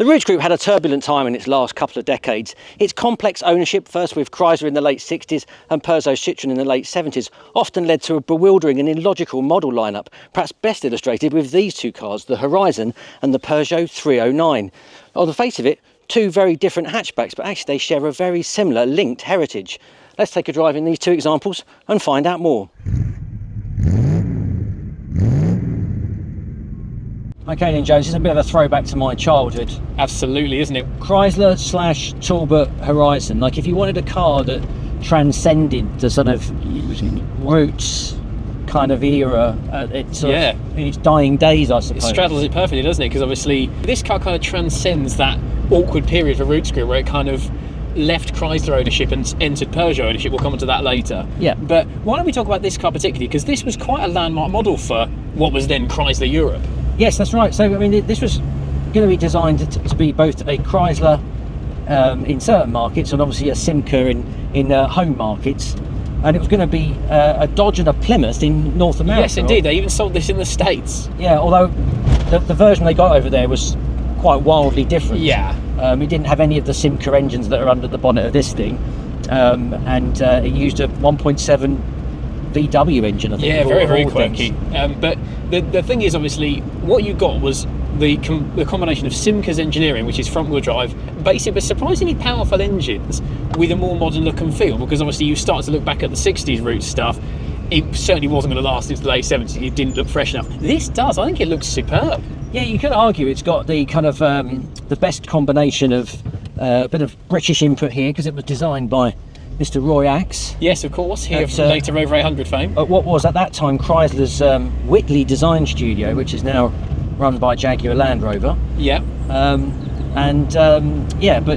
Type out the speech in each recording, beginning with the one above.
The Rootes Group had a turbulent time in its last couple of decades. Its complex ownership, first with Chrysler in the late 60s and Peugeot Citroen in the late 70s, often led to a bewildering and illogical model lineup, perhaps best illustrated with these two cars, the Horizon and the Peugeot 309. On the face of it, two very different hatchbacks, but actually they share a very similar linked heritage. Let's take a drive in these two examples and find out more. Okay then, Jones, this is a bit of a throwback to my childhood. Absolutely, isn't it? Chrysler / Talbot Horizon. Like, if you wanted a car that transcended the sort of Rootes kind of era, in its dying days, I suppose. It straddles it perfectly, doesn't it? Because obviously this car kind of transcends that awkward period for Rootes Group where it kind of left Chrysler ownership and entered Peugeot ownership. We'll come on to that later. Yeah. But why don't we talk about this car particularly? Because this was quite a landmark model for what was then Chrysler Europe. Yes, that's right. So, I mean, this was going to be designed to be both a Chrysler in certain markets and obviously a Simca in home markets. And it was going to be a Dodge and a Plymouth in North America. Yes, indeed. They even sold this in the States. Yeah, although the version they got over there was quite wildly different. Yeah. It didn't have any of the Simca engines that are under the bonnet of this thing. And it used a 1.7 VW engine, I think. Yeah, very quirky. But the thing is, obviously, what you got was the combination of Simca's engineering, which is front-wheel drive, basically with surprisingly powerful engines with a more modern look and feel, because obviously you start to look back at the 60s Rootes stuff, it certainly wasn't going to last into the late 70s, it didn't look fresh enough. This does, I think it looks superb. Yeah, you could argue it's got the kind of the best combination of a bit of British input here, because it was designed by Mr. Roy Axe. Yes, of course, here from later Rover 800 fame. What was at that time Chrysler's Whitley design studio, which is now run by Jaguar Land Rover. Yeah. But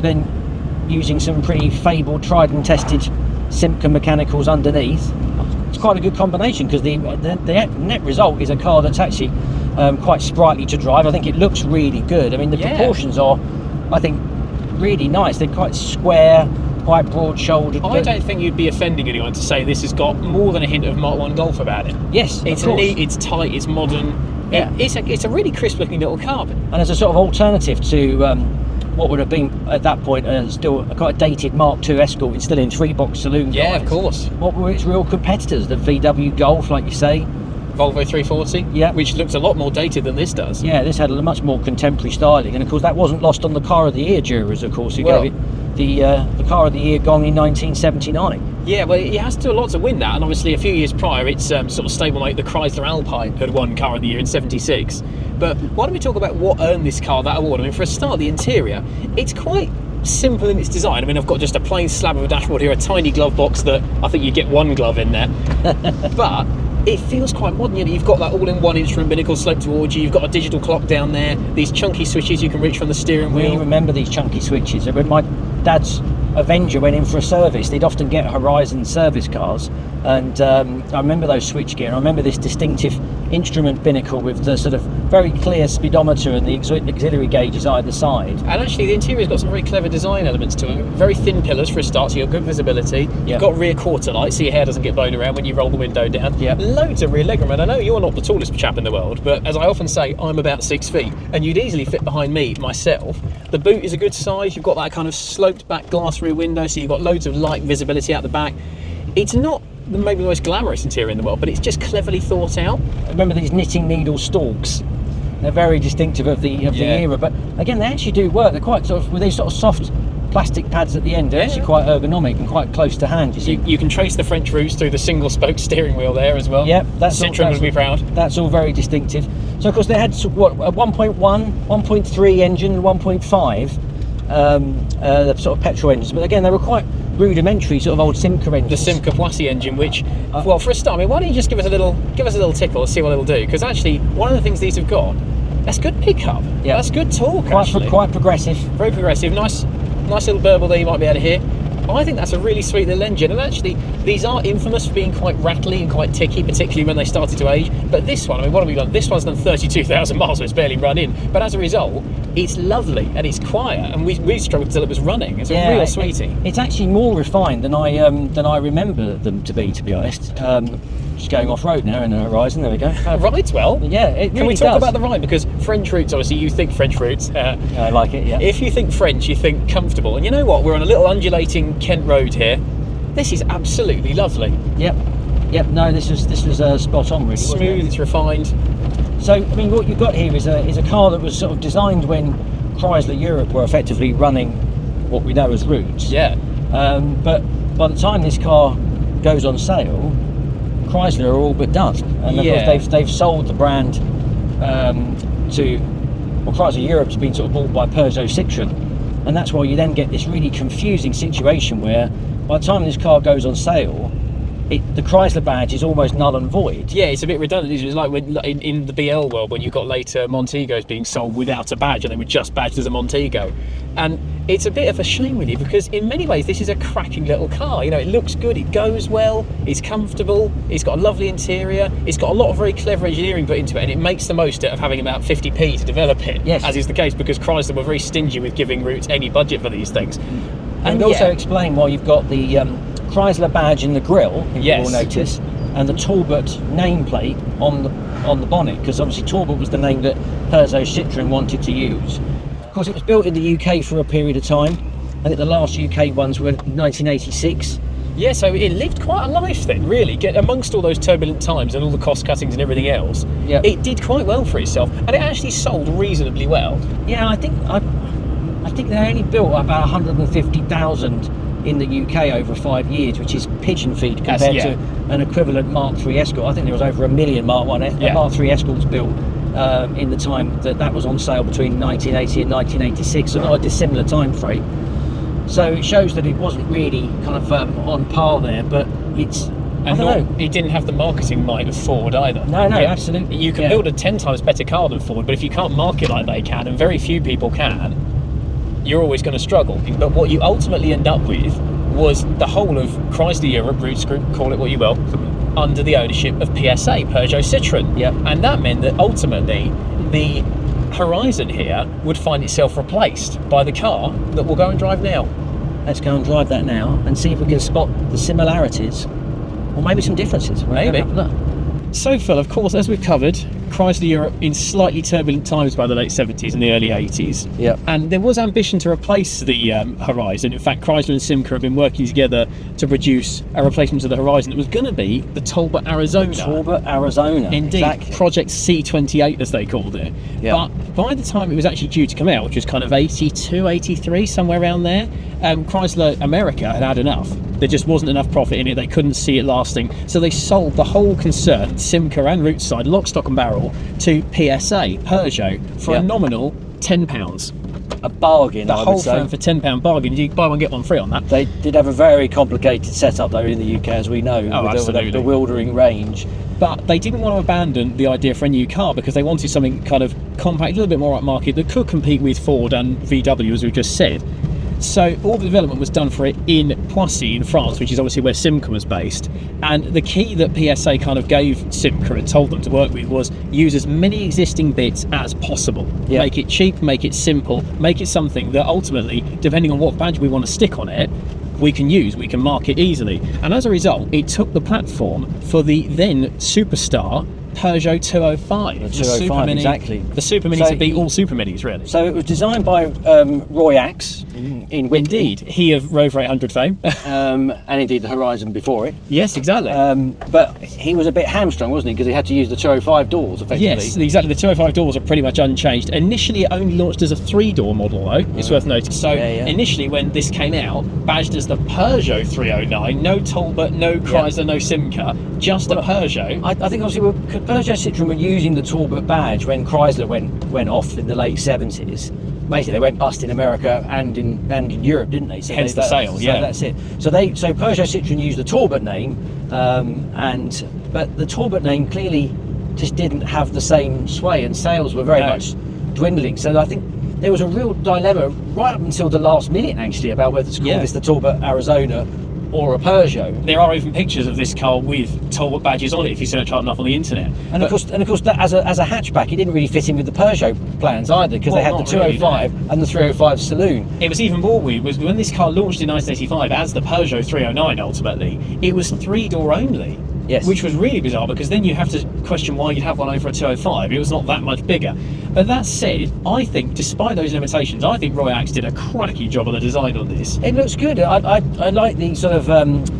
then using some pretty fabled, tried and tested Simca mechanicals underneath. It's quite a good combination, because the net result is a car that's actually quite sprightly to drive. I think it looks really good. I mean, the proportions are, I think, really nice. They're quite square, quite broad-shouldered. I don't think you'd be offending anyone to say this has got more than a hint of Mark 1 Golf about it. Yes, it's neat, it's tight, it's modern. Yeah. It's a really crisp-looking little car. And as a sort of alternative to what would have been at that point still a quite dated Mark II Escort, it's still in 3-box saloon. Yeah, of course. What were its real competitors? The VW Golf, like you say. Volvo 340, yeah, which looks a lot more dated than this does. Yeah, this had a much more contemporary styling, and of course that wasn't lost on the Car of the Year jurors, of course, who gave it the Car of the Year gong in 1979. Yeah, well, it has to do a lot to win that, and obviously a few years prior, its sort of stablemate, the Chrysler Alpine, had won Car of the Year in '76. But why don't we talk about what earned this car that award? I mean, for a start, the interior, it's quite simple in its design. I mean, I've got just a plain slab of a dashboard here, a tiny glove box that I think you get one glove in there, but it feels quite modern. You know, you've got that all-in-one instrument binnacle slope towards you. You've got a digital clock down there. These chunky switches you can reach from the steering wheel. We remember these chunky switches. When my dad's Avenger went in for a service, they'd often get Horizon service cars, and I remember those switchgear. I remember this distinctive instrument binnacle with the sort of very clear speedometer and the auxiliary gauges either side. And actually, the interior's got some very clever design elements to it. Very thin pillars for a start, so you've got good visibility. You've got rear quarter lights, so your hair doesn't get blown around when you roll the window down. Loads of rear legroom, and I know you're not the tallest chap in the world, but as I often say, I'm about 6 feet, and you'd easily fit behind me myself. The boot is a good size. You've got that kind of sloped back glass rear window, so you've got loads of light visibility out the back. It's not maybe the most glamorous interior in the world, but it's just cleverly thought out. I remember these knitting needle stalks. They're very distinctive of the era, but again, they actually do work. They're quite sort of, with these sort of soft plastic pads at the end. They're actually quite ergonomic and quite close to hand. You see, you can trace the French roots through the single spoke steering wheel there as well. Yep, Citroen would be proud. That's all very distinctive. So of course they had what, a 1.1, 1.3 engine, 1.5. The sort of petrol engines, but again they were quite rudimentary sort of old Simca engines. The Simca Poissy engine, which, well, for a start, I mean, why don't you just give us a little tickle and see what it'll do? Because actually, one of the things these have got, that's good pickup. Yeah, that's good torque. Quite progressive. Very progressive. Nice little burble there you might be able to hear. I think that's a really sweet little engine, and actually these are infamous for being quite rattly and quite ticky, particularly when they started to age. But this one, I mean, what have we done? This one's done 32,000 miles, so it's barely run in. But as a result, it's lovely and it's quiet, and we struggled till it was running. It's a real sweetie. It's actually more refined than I remember them to be honest. Just going off-road now in the Horizon, there we go. Rides well. Yeah, it Can really we talk does. about the ride? Because French Rootes, obviously you think French Rootes. I like it, yeah. If you think French, you think comfortable. And you know what? We're on a little undulating Kent road here. This is absolutely lovely. Yep, no, this was spot on, really. wasn't Smooth, it? it's refined. So, I mean, what you've got here is a car that was sort of designed when Chrysler Europe were effectively running what we know as Rootes. Yeah. But by the time this car goes on sale, Chrysler are all but done, and of course they've sold the brand to, well, Chrysler Europe's been sort of bought by Peugeot Citroen, and that's why you then get this really confusing situation where by the time this car goes on sale, the Chrysler badge is almost null and void. Yeah, it's a bit redundant. It's like when in the BL world, when you've got later Montegos being sold without a badge and they were just badged as a Montego. And it's a bit of a shame, really, because in many ways this is a cracking little car. You know, it looks good, it goes well, it's comfortable, it's got a lovely interior, it's got a lot of very clever engineering put into it, and it makes the most of having about 50p to develop it, Yes. as is the case because Chrysler were very stingy with giving Rootes any budget for these things. And also explain why you've got the Chrysler badge in the grille, you will notice, and the Talbot nameplate on the bonnet, because obviously Talbot was the name that Peugeot Citroen wanted to use. Of course, it was built in the UK for a period of time. I think the last UK ones were 1986. Yeah, so it lived quite a life then, really. Amongst all those turbulent times and all the cost cuttings and everything else, it did quite well for itself, and it actually sold reasonably well. Yeah, I think they only built about 150,000 in the UK over 5 years, which is pigeon feed compared to an equivalent Mark III Escort. I think there was over 1 million Mark III Escorts built in the time that was on sale between 1980 and 1986, so not a dissimilar time frame. So it shows that it wasn't really kind of on par there, but it's, I don't know. It didn't have the marketing might of Ford either. No, absolutely. You can build a 10 times better car than Ford, but if you can't market like they can, and very few people can, you're always going to struggle. But what you ultimately end up with was the whole of Chrysler Europe, Rootes Group, call it what you will, under the ownership of PSA, Peugeot Citroen. Yep. And that meant that ultimately the Horizon here would find itself replaced by the car that we'll go and drive now. Let's go and drive that now and see if we can spot the similarities or maybe some differences. Maybe. So, Phil, of course, as we've covered, Chrysler Europe in slightly turbulent times by the late 70s and the early 80s. Yep. And there was ambition to replace the Horizon. In fact, Chrysler and Simca have been working together to produce a replacement to the Horizon. It was going to be the Talbot Arizona. Talbot Arizona. Indeed. Exactly. Project C28, as they called it. Yep. But by the time it was actually due to come out, which was kind of 82, 83, somewhere around there, Chrysler America had enough. There just wasn't enough profit in it. They couldn't see it lasting. So they sold the whole concern, Simca and Rootes side, lock, stock and barrel, to PSA, Peugeot, for a nominal £10. A bargain, The I whole would say. thing for £10 bargain. You buy one, get one free on that. They did have a very complicated setup though in the UK, as we know, with the bewildering range. But they didn't want to abandon the idea for a new car because they wanted something kind of compact, a little bit more upmarket that could compete with Ford and VW, as we just said. So all the development was done for it in Poissy in France, which is obviously where Simca was based. And the key that PSA kind of gave Simca and told them to work with was use as many existing bits as possible. Yeah. Make it cheap, make it simple, make it something that ultimately, depending on what badge we want to stick on it, we can use, we can market easily. And as a result, it took the platform for the then superstar Peugeot 205. The 205, exactly. The Super Mini to beat all Super Minis, really. So it was designed by Roy Axe in Whitby. Indeed, he of Rover 800 fame. And indeed the Horizon before it. Yes, exactly. But he was a bit hamstrung, wasn't he? Because he had to use the 205 doors, effectively. Yes, exactly. The 205 doors are pretty much unchanged. Initially, it only launched as a 3-door model, though. It's worth noting. So initially, when this came out, badged as the Peugeot 309, no Talbot, no Chrysler, no Simca, just a Peugeot. I think obviously Peugeot Citroen were using the Talbot badge when Chrysler went off in the late 70s. Basically, they went bust in America and in Europe, didn't they? So hence the sale, So that's it. So Peugeot Citroen used the Talbot name, but the Talbot name clearly just didn't have the same sway, and sales were very much dwindling. So I think there was a real dilemma right up until the last minute, actually, about whether to call this the Talbot Arizona or a Peugeot. There are even pictures of this car with Talbot badges on it if you search hard enough on the internet. And of course, that as a hatchback, it didn't really fit in with the Peugeot plans either, because they had the 205 and the 305 saloon. It was even more weird was when this car launched in 1985 as the Peugeot 309 ultimately, it was 3-door only. Yes. Which was really bizarre, because then you have to question why you'd have one over a 205. It was not that much bigger. But that said, I think, despite those limitations, I think Royax did a cracking job on the design on this. It looks good. I like the sort of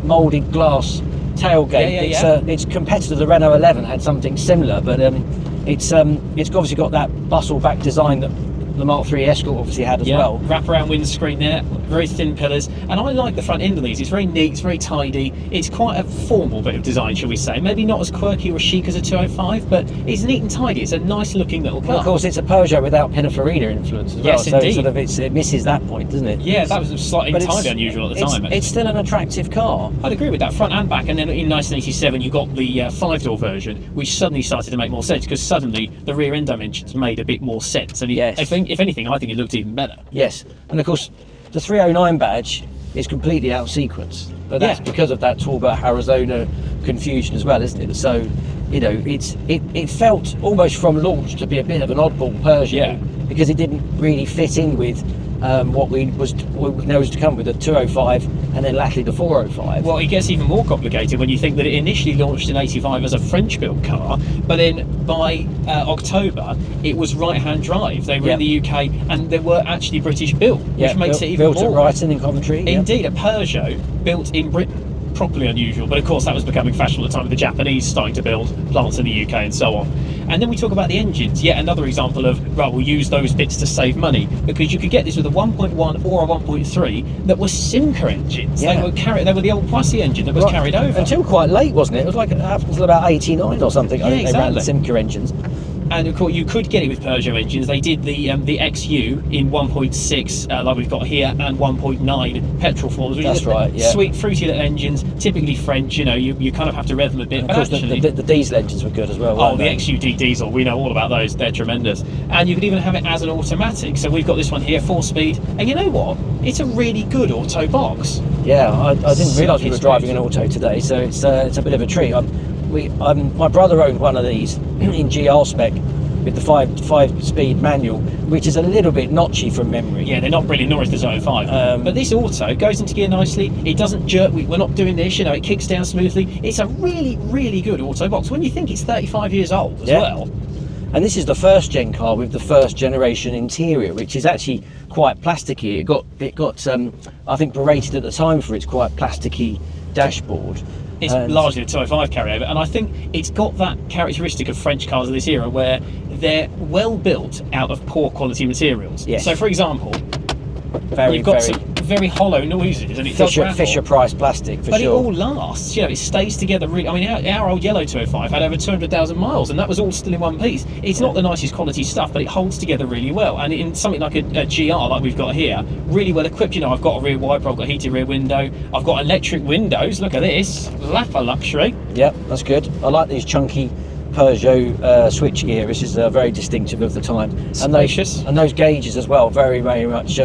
moulded glass tailgate. Its competitor, the Renault 11, had something similar, but it's obviously got that bustle back design that the Mark III Escort obviously had as well. Wraparound windscreen there, very thin pillars, and I like the front end of these. It's very neat, it's very tidy. It's quite a formal bit of design, shall we say. Maybe not as quirky or chic as a 205, but it's neat and tidy. It's a nice looking little car. Well, of course, it's a Peugeot without Pininfarina influence as well. Yes, so indeed. It misses that point, doesn't it? Yeah, that was slightly entirely unusual at the time. It's still an attractive car. I'd agree with that, front and back. And then in 1987, you got the 5-door version, which suddenly started to make more sense, because suddenly the rear end dimensions made a bit more sense. And if anything, I think it looked even better. Yes, and of course the 309 badge is completely out of sequence, but that's because of that Talbot Arizona confusion as well, isn't it? So, you know, it felt almost from launch to be a bit of an oddball Peugeot, because it didn't really fit in with what we know was to come with the 205 and then latterly the 405. Well, it gets even more complicated when you think that it initially launched in 85 as a French-built car, but then by October it was right-hand drive. They were in the UK, and they were actually British-built, which makes it even more. Built at Brighton in Coventry. Indeed, a Peugeot built in Britain. Properly unusual, but of course that was becoming fashionable at the time, with the Japanese starting to build plants in the UK and so on. And then we talk about the engines, yet another example of, right, we'll use those bits to save money, because you could get this with a 1.1 or a 1.3 that were Simca engines. They were the old Poissy engine that was carried over. Until quite late, wasn't it? It was like up until about 89 or something. I think they ran the Simca engines. And of course, you could get it with Peugeot engines. They did the XU in 1.6, like we've got here, and 1.9 petrol forms. That's right. Yeah. Sweet, fruity little engines, typically French. You know, you kind of have to rev them a bit. And of course, the diesel engines were good as well. Oh, the XUD diesel. We know all about those. They're tremendous. And you could even have it as an automatic. So we've got this one here, 4-speed. And you know what? It's a really good auto box. Yeah, I didn't realise we were driving an auto today, so it's a bit of a treat. My brother owned one of these in GR spec with the 5-speed manual, which is a little bit notchy from memory. Yeah, they're not brilliant, nor is the Zone 5. But this auto goes into gear nicely. It doesn't jerk. We're not doing this, you know, it kicks down smoothly. It's a really, really good auto box when you think it's 35 years old as well. And this is the first gen car with the first generation interior, which is actually quite plasticky. It got I think berated at the time for its quite plasticky dashboard. It's largely a 205 carryover, and I think it's got that characteristic of French cars of this era, where they're well built out of poor quality materials. Yes. So, for example, you've got some very hollow noises, and it does rattle. Fisher Price plastic, for sure. But it all lasts. You know, it stays together. I mean, our old yellow 205 had over 200,000 miles, and that was all still in one piece. It's not the nicest quality stuff, but it holds together really well. And in something like a GR, like we've got here, really well equipped. You know, I've got a rear wiper, I've got a heated rear window, I've got electric windows. Look at this, lap of luxury. Yep, that's good. I like these chunky Peugeot switchgear. This is very distinctive of the time. Spacious. And those gauges as well, very, very much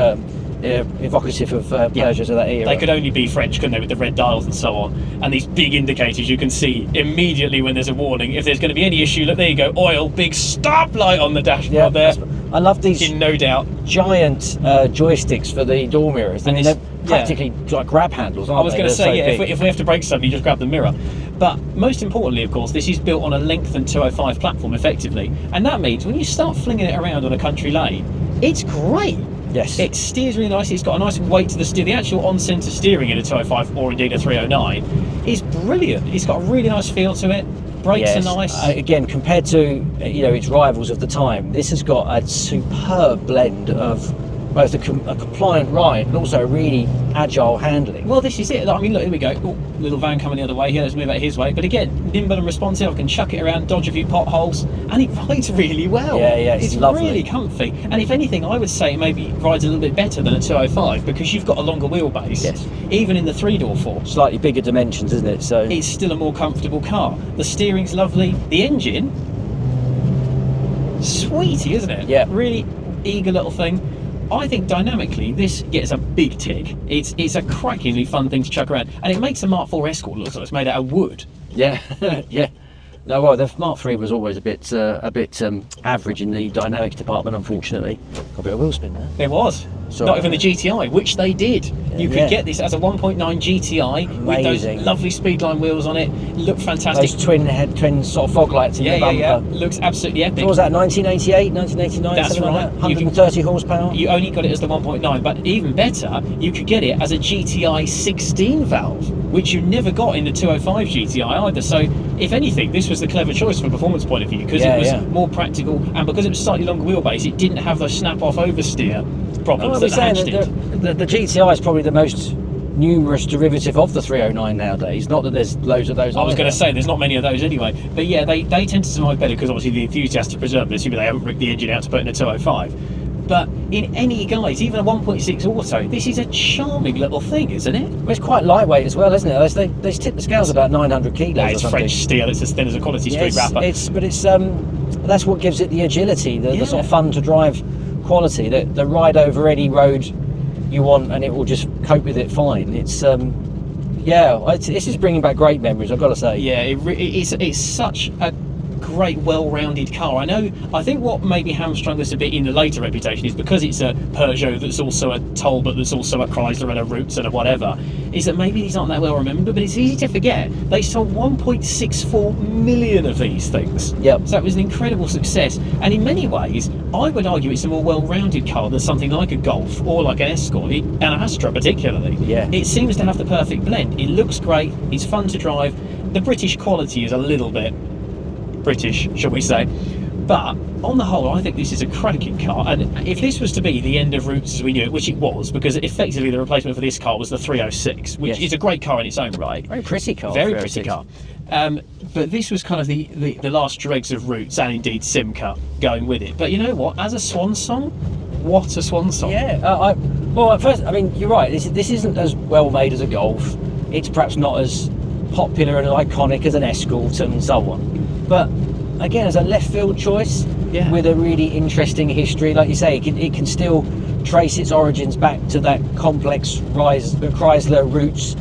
evocative of Peugeots of that era. They could only be French, couldn't they, with the red dials and so on. And these big indicators you can see immediately when there's a warning. If there's going to be any issue, look, there you go, oil, big stoplight on the dashboard there. I love these in no doubt giant joysticks for the door mirrors. I mean, they're practically like grab handles, aren't they? I was going to say, if we have to brake suddenly, just grab the mirror. But most importantly, of course, this is built on a lengthened 205 platform, effectively. And that means when you start flinging it around on a country lane, it's great. Yes. It steers really nicely. It's got a nice weight to the steer. The actual on-centre steering in a 205 or indeed a 309 is brilliant. It's got a really nice feel to it. Brakes are nice. Again, compared to its rivals of the time, this has got a superb blend of both a compliant ride and also a really agile handling. Well, this is it. I mean, look, here we go. Oh, little van coming the other way here. Let's move out his way. But again, nimble and responsive. I can chuck it around, dodge a few potholes, and it rides really well. Yeah, it's lovely. Really comfy. And if anything, I would say it maybe rides a little bit better than a 205 because you've got a longer wheelbase. Yes. Even in the 3-door form. Slightly bigger dimensions, isn't it? So it's still a more comfortable car. The steering's lovely. The engine, sweetie, isn't it? Yeah. Really eager little thing. I think dynamically this gets a big tick. It's a crackingly fun thing to chuck around, and it makes the Mark IV Escort look like it's made out of wood. Yeah, yeah. No, well, the Mark III was always a bit average in the dynamics department, unfortunately. Got a bit of wheel spin there. There was. Not even the GTI, which they did. Yeah. You could get this as a 1.9 GTI with those lovely speedline wheels on it. Look fantastic. Those twin sort of fog lights in the bumper. Yeah. Looks absolutely epic. What was that, 1988, 1989? That's right. Like that? 130 horsepower. You only got it as the 1.9, but even better, you could get it as a GTI 16 valve, which you never got in the 205 GTI either. So, if anything, this was the clever choice from a performance point of view, because it was more practical, and because it was slightly longer wheelbase, it didn't have those snap-off oversteer problems that the hatch did. The GTI is probably the most numerous derivative of the 309 nowadays. Not that there's loads of those. I was going to say there's not many of those anyway, but yeah, they tend to survive better because obviously the enthusiasts preserve this. They haven't ripped the engine out to put in a 205. But in any guise, even a 1.6 auto, this is a charming little thing, isn't it? Well, it's quite lightweight as well, isn't it? They tip the scales about 900 kilos. Yeah, it's French steel. It's as thin as a quality street wrapper. That's what gives it the agility, the sort of fun to drive quality. The ride over any road you want, and it will just cope with it fine. It's this is bringing back great memories, I've got to say. Yeah, it's such a great, well-rounded car. I think what maybe hamstrung this a bit in the later reputation is because it's a Peugeot that's also a Talbot, that's also a Chrysler and a Rootes and a whatever, is that maybe these aren't that well remembered, but it's easy to forget. They sold 1.64 million of these things. Yep. So that was an incredible success, and in many ways, I would argue it's a more well-rounded car than something like a Golf or like an Escort, an Astra particularly. Yeah. It seems to have the perfect blend. It looks great, it's fun to drive, the British quality is a little bit British, shall we say, but on the whole I think this is a cracking car. And if this was to be the end of Rootes as we knew it, which it was, because effectively the replacement for this car was the 306, which is a great car in its own right. Very pretty car. Very pretty car. But this was kind of the last dregs of Rootes, and indeed Simca going with it. But you know what, as a swan song, what a swan song. Yeah, well, at first, I mean, you're right, this isn't as well made as a Golf. It's perhaps not as popular and iconic as an Escort and so on. But again, as a left field choice with a really interesting history, like you say, it can still trace its origins back to that complex Chrysler Rootes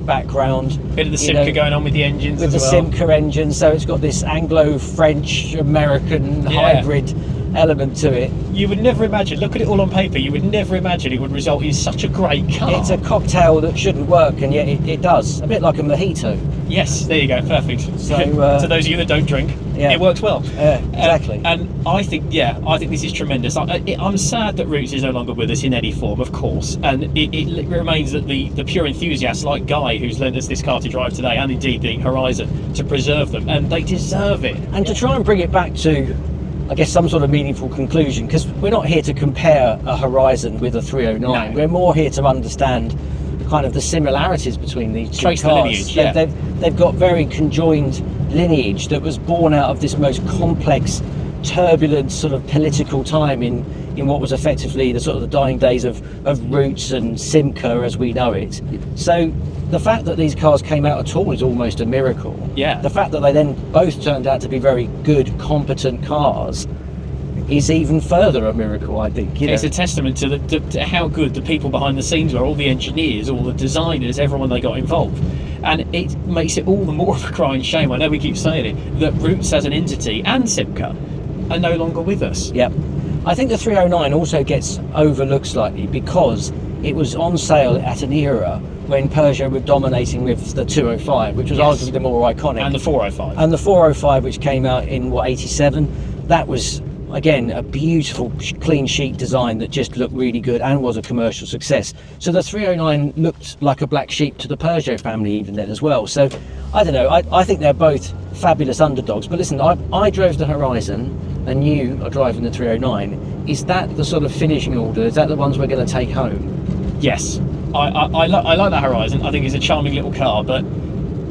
background. Bit of the Simca going on with the engines with as the Simca engine, so it's got this Anglo-French American hybrid element to it. You would never imagine, look at it all on paper, you would never imagine it would result in such a great car. It's a cocktail that shouldn't work, and yet it does. A bit like a mojito. Yes, there you go, perfect. So, to those of you that don't drink, it works well. Yeah, exactly. And I think this is tremendous. I'm sad that Rootes is no longer with us in any form, of course, and it remains that the pure enthusiasts like Guy, who's lent us this car to drive today, and indeed the Horizon, to preserve them, and they deserve it. And to try and bring it back to, I guess, some sort of meaningful conclusion, because we're not here to compare a Horizon with a 309. No. We're more here to understand kind of the similarities between these two cars. The lineage, they've got very conjoined lineage that was born out of this most complex, turbulent sort of political time in what was effectively the sort of the dying days of Rootes and Simca as we know it. So the fact that these cars came out at all is almost a miracle. Yeah. The fact that they then both turned out to be very good, competent cars is even further a miracle, I think. It's a testament to how good the people behind the scenes were, all the engineers, all the designers, everyone they got involved. And it makes it all the more of a crying shame, I know we keep saying it, that Rootes as an entity and Simca are no longer with us. Yep. I think the 309 also gets overlooked slightly because it was on sale at an era when Peugeot were dominating with the 205, which was arguably the more iconic. And the 405. And the 405, which came out in, 87, that was, again, a beautiful clean sheet design that just looked really good and was a commercial success. So the 309 looked like a black sheep to the Peugeot family even then as well. So I don't know, I think they're both fabulous underdogs. But listen, I drove the Horizon and you are driving the 309. Is that the sort of finishing order? Is that the ones we're going to take home? Yes. I like that Horizon. I think it's a charming little car, but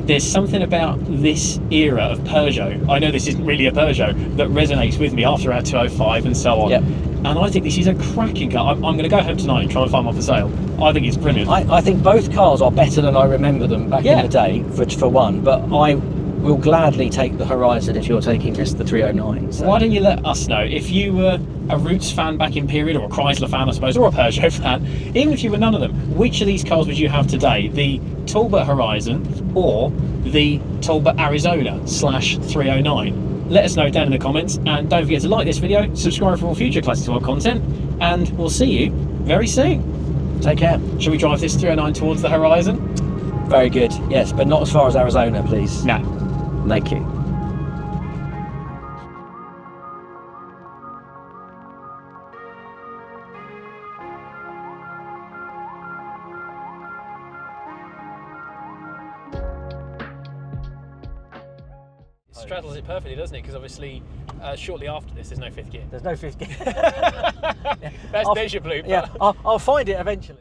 there's something about this era of Peugeot, I know this isn't really a Peugeot, that resonates with me after our 205 and so on. Yep. And I think this is a cracking car. I'm going to go home tonight and try and find one for sale. I think it's brilliant. I think both cars are better than I remember them back in the day, for one, but I will gladly take the Horizon if you're taking just the 309. So. Why don't you let us know, if you were a Rootes fan back in period, or a Chrysler fan I suppose, or a Peugeot fan, even if you were none of them, which of these cars would you have today? The Talbot Horizon or the Talbot Arizona /309? Let us know down in the comments, and don't forget to like this video, subscribe for more future classic car content, and we'll see you very soon. Take care. Shall we drive this 309 towards the horizon? Very good. Yes, but not as far as Arizona, please. No. Thank you. It straddles it perfectly, doesn't it? Because obviously, shortly after this, there's no fifth gear. There's no fifth gear. That's déjà vu. Yeah, I'll find it eventually.